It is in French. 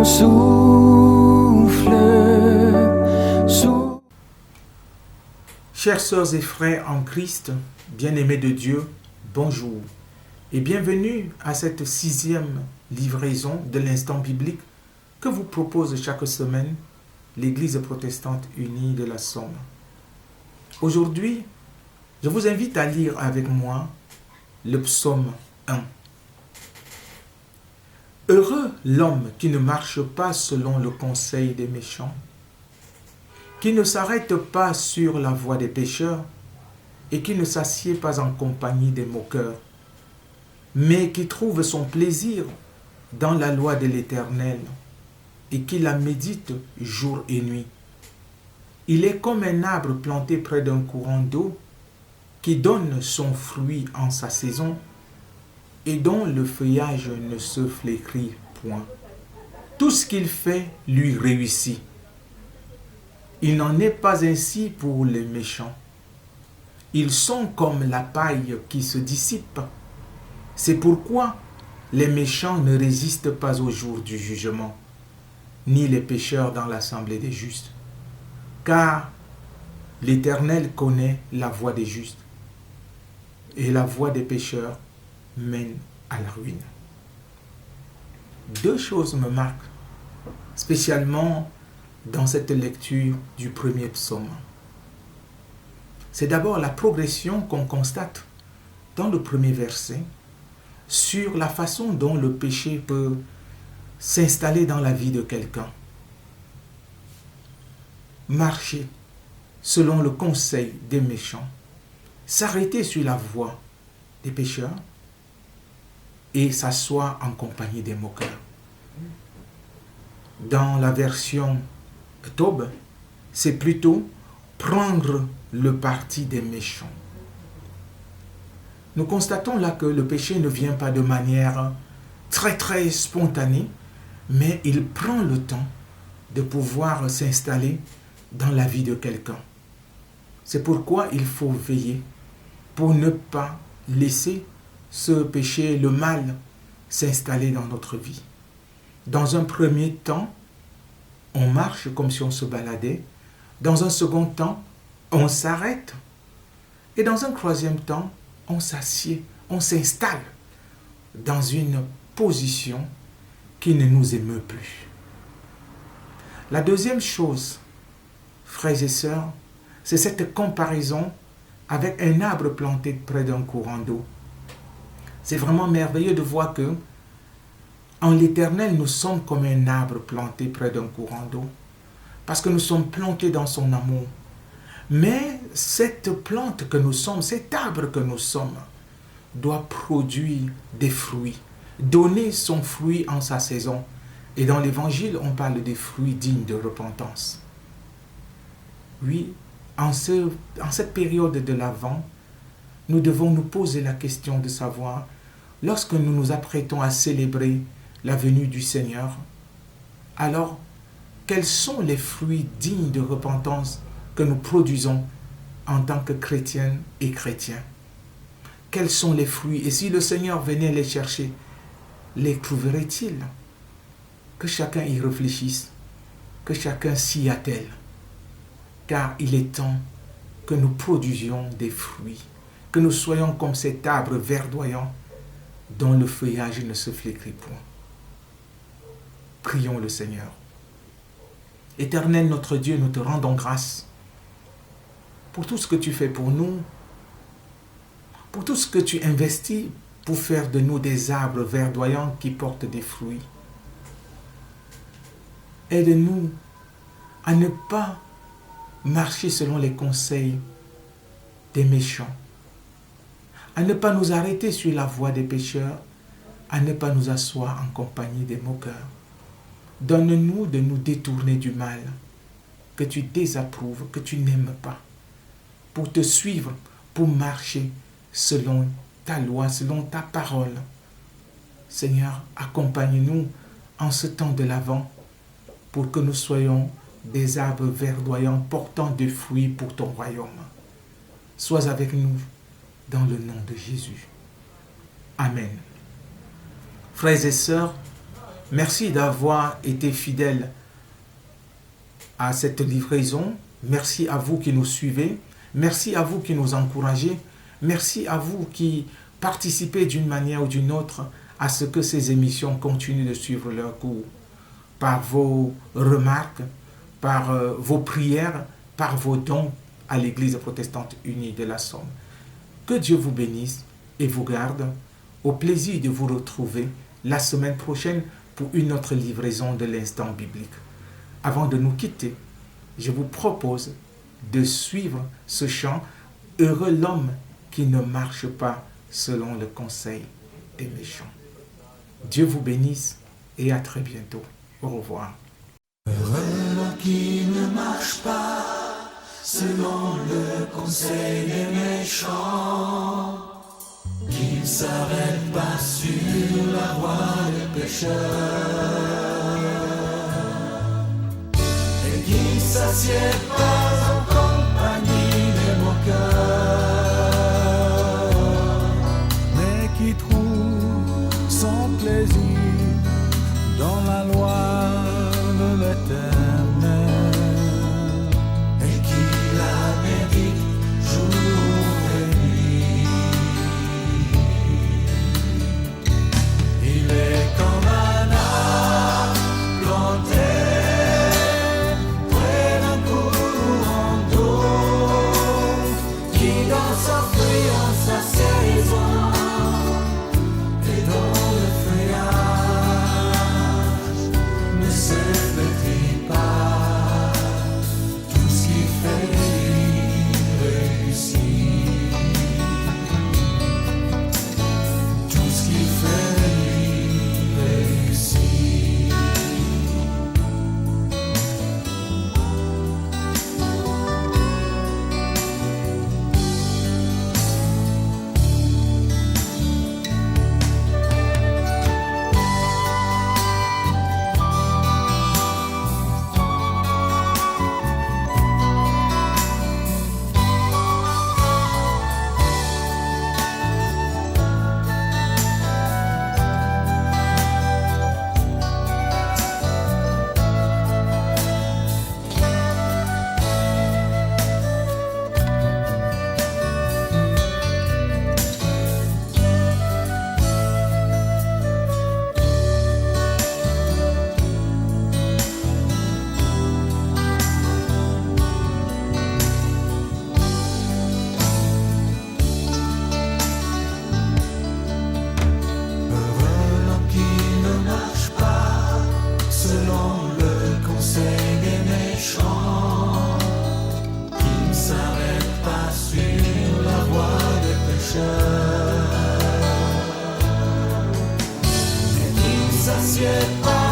ton souffle. Chers sœurs et frères en Christ, bien-aimés de Dieu, bonjour et bienvenue à cette 6e livraison de l'instant biblique que vous propose chaque semaine l'Église protestante unie de la Somme. Aujourd'hui, je vous invite à lire avec moi le psaume 1. Heureux l'homme qui ne marche pas selon le conseil des méchants, qui ne s'arrête pas sur la voie des pécheurs et qui ne s'assied pas en compagnie des moqueurs, mais qui trouve son plaisir dans la loi de l'Éternel et qui la médite jour et nuit. Il est comme un arbre planté près d'un courant d'eau qui donne son fruit en sa saison et dont le feuillage ne se flétrit point. Tout ce qu'il fait lui réussit. Il n'en est pas ainsi pour les méchants. Ils sont comme la paille qui se dissipe. C'est pourquoi les méchants ne résistent pas au jour du jugement, ni les pécheurs dans l'assemblée des justes. Car l'Éternel connaît la voie des justes, et la voie des pécheurs mène à la ruine. Deux choses me marquent, spécialement dans cette lecture du premier psaume. C'est d'abord la progression qu'on constate dans le premier verset sur la façon dont le péché peut s'installer dans la vie de quelqu'un. Marcher selon le conseil des méchants, s'arrêter sur la voie des pécheurs et s'asseoir en compagnie des moqueurs. Dans la version Taube, c'est plutôt prendre le parti des méchants. Nous constatons là que le péché ne vient pas de manière très spontanée, mais il prend le temps de pouvoir s'installer dans la vie de quelqu'un. C'est pourquoi il faut veiller pour ne pas laisser ce péché, le mal, s'installer dans notre vie. Dans un premier temps, on marche comme si on se baladait. Dans un second temps, on s'arrête. Et dans un troisième temps, on s'assied, on s'installe dans une position qui ne nous émeut plus. La deuxième chose, frères et sœurs, c'est cette comparaison avec un arbre planté près d'un courant d'eau. C'est vraiment merveilleux de voir que en l'Éternel, nous sommes comme un arbre planté près d'un courant d'eau, parce que nous sommes plantés dans son amour. Mais cette plante que nous sommes, cet arbre que nous sommes, doit produire des fruits, donner son fruit en sa saison. Et dans l'Évangile, on parle des fruits dignes de repentance. Oui, en cette période de l'Avent, nous devons nous poser la question de savoir, lorsque nous nous apprêtons à célébrer la venue du Seigneur, alors quels sont les fruits dignes de repentance que nous produisons en tant que chrétiennes et chrétiens? Quels sont les fruits? Et si le Seigneur venait les chercher, les trouverait-il? Que chacun y réfléchisse, que chacun s'y attelle, car il est temps que nous produisions des fruits, que nous soyons comme cet arbre verdoyant dont le feuillage ne se flétrit point. Prions le Seigneur. Éternel notre Dieu, nous te rendons grâce pour tout ce que tu fais pour nous, pour tout ce que tu investis pour faire de nous des arbres verdoyants qui portent des fruits. Aide-nous à ne pas marcher selon les conseils des méchants, à ne pas nous arrêter sur la voie des pécheurs, à ne pas nous asseoir en compagnie des moqueurs. Donne-nous de nous détourner du mal que tu désapprouves, que tu n'aimes pas, pour te suivre, pour marcher selon ta loi, selon ta parole. Seigneur, accompagne-nous en ce temps de l'Avent pour que nous soyons des arbres verdoyants portant des fruits pour ton royaume. Sois avec nous dans le nom de Jésus. Amen. Frères et sœurs, Merci d'avoir été fidèle à cette livraison. Merci à vous qui nous suivez. Merci à vous qui nous encouragez. Merci à vous qui participez d'une manière ou d'une autre à ce que ces émissions continuent de suivre leur cours. Par vos remarques, par vos prières, par vos dons à l'Église protestante unie de la Somme. Que Dieu vous bénisse et vous garde. Au plaisir de vous retrouver la semaine prochaine pour une autre livraison de l'instant biblique. Avant de nous quitter, je vous propose de suivre ce chant « Heureux l'homme qui ne marche pas selon le conseil des méchants ». Dieu vous bénisse et à très bientôt. Au revoir. Heureux l'homme qui ne marche pas selon le conseil des méchants, qui ne s'arrête pas sur la voie des pécheurs, et qui ne s'assied pas en compagnie des moqueurs, mais qui trouve son plaisir dans la loi de l'Éternel, et qui la médite jour et nuit. Il est comme un arbre planté près d'un courant d'eau, qui donne sa fruit en sa saison, et dont le feuillage ne se flétrit pas. Tout ce qui fait réussit. Tout ce qui fait réussit. Heureux l'homme qui ne marche pas selon le conseil des méchants, qui ne s'arrête pas sur la voie des pécheurs, et qui ne s'assied pas